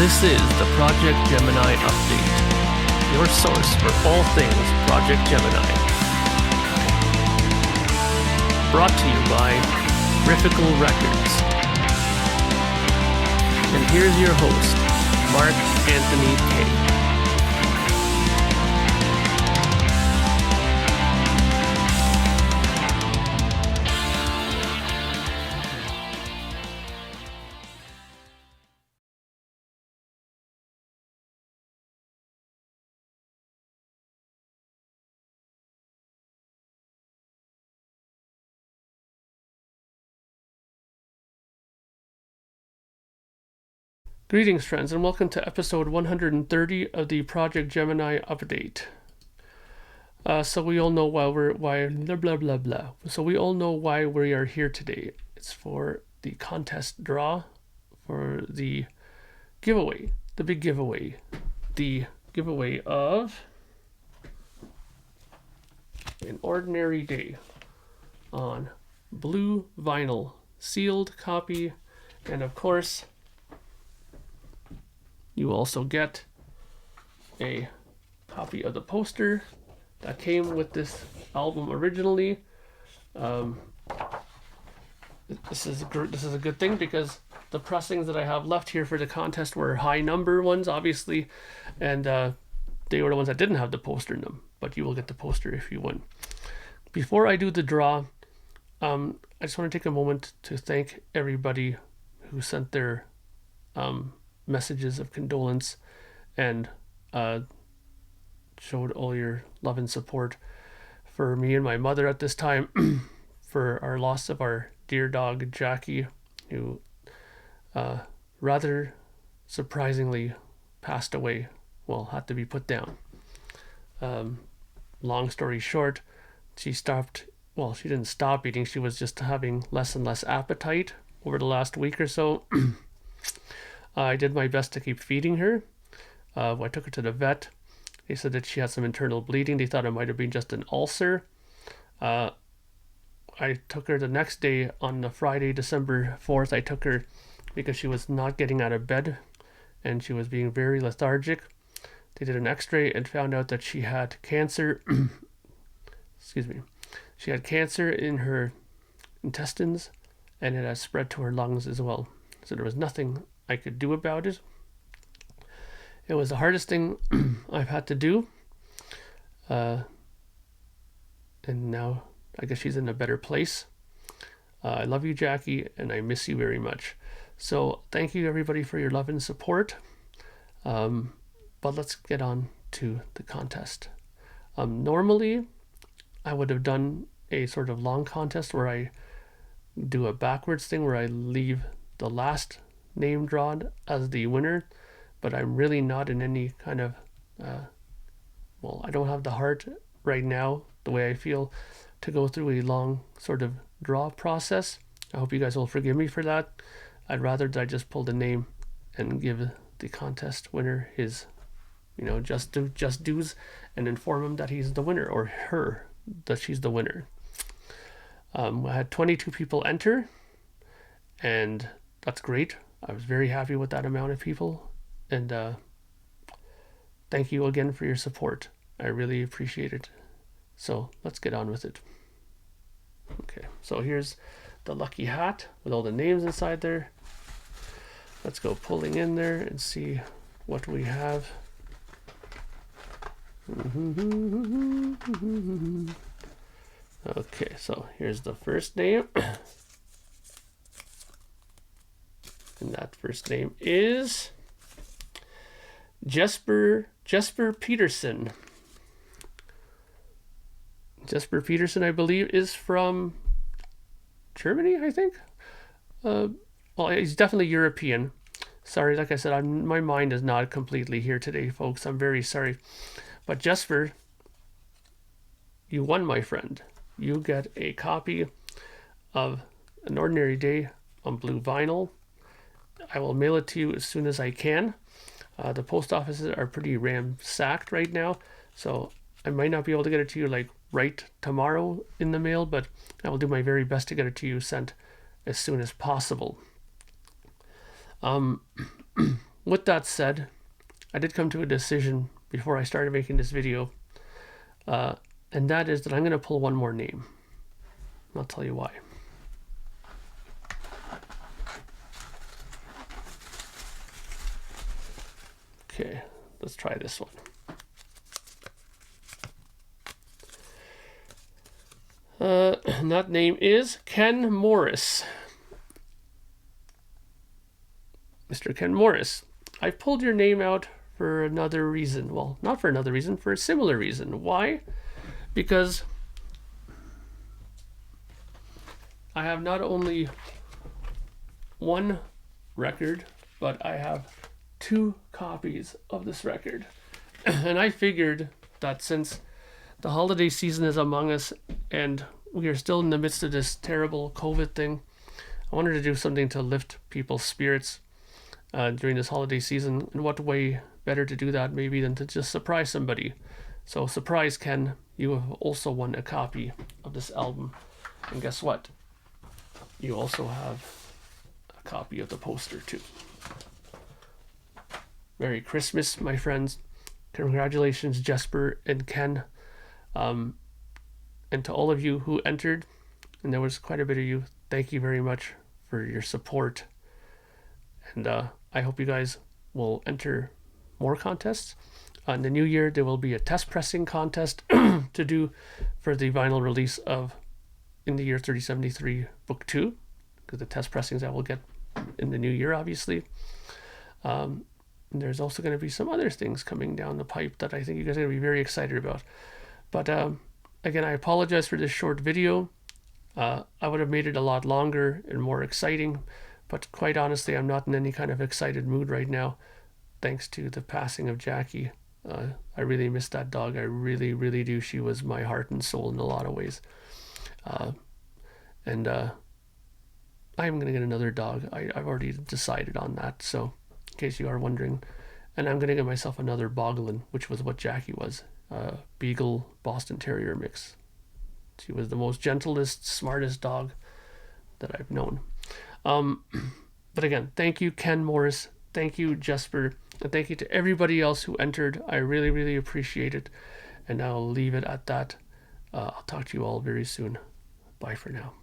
This is the Projekt Gemineye Update, your source for all things Projekt Gemineye. Brought to you by Riffical Records. And here's your host, Mark Anthony K. Greetings, friends, and welcome to episode 130 of the Projekt Gemineye Update. So we all know why we all know why we are here today. It's for the contest draw for the giveaway, the big giveaway, the giveaway of An Ordinary Day on blue vinyl, sealed copy, and of course, you also get a copy of the poster that came with this album originally. This is a good thing because the pressings that I have left here for the contest were high number ones, obviously, and they were the ones that didn't have the poster in them. But you will get the poster if you win. Before I do the draw, I just want to take a moment to thank everybody who sent their messages of condolence and showed all your love and support for me and my mother at this time for our loss of our dear dog Jackie, who rather surprisingly passed away, had to be put down. Long story short, she didn't stop eating, she was just having less and less appetite over the last week or so. I did my best to keep feeding her. I took her to the vet. They said that she had some internal bleeding. They thought it might have been just an ulcer. I took her the next day on the Friday, December 4th. I took her because she was not getting out of bed and she was being very lethargic. They did an x-ray and found out that she had cancer. Excuse me. She had cancer in her intestines and it had spread to her lungs as well. So there was nothing I could do about it. It was the hardest thing I've had to do. And now I guess she's in a better place. I love you, Jackie, and I miss you very much. So thank you, everybody, for your love and support. But let's get on to the contest. Normally, I would have done a sort of long contest where I do a backwards thing where I leave the last name drawn as the winner, but I'm really not in any kind of I don't have the heart right now, the way I feel, to go through a long sort of draw process. I hope you guys will forgive me for that. I'd rather that I just pull the name and give the contest winner his just dues and inform him that he's the winner, or her that she's the winner. I had 22 people enter, and that's great. I was very happy with that amount of people, and thank you again for your support. I really appreciate it. So let's get on with it. Okay, so here's the lucky hat with all the names inside there. Let's go pulling in there and see what we have. Okay, so here's the first name. And that first name is JESPER PEDERSEN. JESPER PEDERSEN, I believe, is from Germany, I think. He's definitely European. Sorry, like I said, my mind is not completely here today, folks. I'm very sorry. But JESPER, you won, my friend. You get a copy of An Ordinary Day on blue vinyl. I will mail it to you as soon as I can. The post offices are pretty ramsacked right now, so I might not be able to get it to you right tomorrow in the mail, but I will do my very best to get it to you sent as soon as possible. with that said, I did come to a decision before I started making this video, and that is that I'm going to pull one more name. I'll tell you why. Okay, let's try this one. And that name is Ken Morris. Mr. Ken Morris, I pulled your name out for another reason. Well, not for another reason, for a similar reason. Why? Because I have not only one record, but I have 2 copies of this record. And I figured that since the holiday season is among us and we are still in the midst of this terrible COVID thing, I wanted to do something to lift people's spirits during this holiday season. And what way better to do that maybe than to just surprise somebody. So surprise, Ken, you have also won a copy of this album. And guess what? You also have a copy of the poster too. Merry Christmas, my friends. Congratulations, Jesper and Ken. And to all of you who entered, and there was quite a bit of you, thank you very much for your support. And I hope you guys will enter more contests. In the new year, there will be a test pressing contest to do for the vinyl release of In the Year 3073 Book 2, because the test pressings I will get in the new year, obviously. And there's also going to be some other things coming down the pipe that I think you guys are going to be very excited about. But again, I apologize for this short video. I would have made it a lot longer and more exciting, but quite honestly, I'm not in any kind of excited mood right now, thanks to the passing of Jackie. I really miss that dog. I really, really do. She was my heart and soul in a lot of ways. And I'm going to get another dog. I've already decided on that, so in case you are wondering. And I'm going to get myself another Boglin, which was what Jackie was. Beagle Boston Terrier mix. She was the most gentlest, smartest dog that I've known. But again, thank you, Ken Morris. Thank you, Jesper. And thank you to everybody else who entered. I really, really appreciate it. And I'll leave it at that. I'll talk to you all very soon. Bye for now.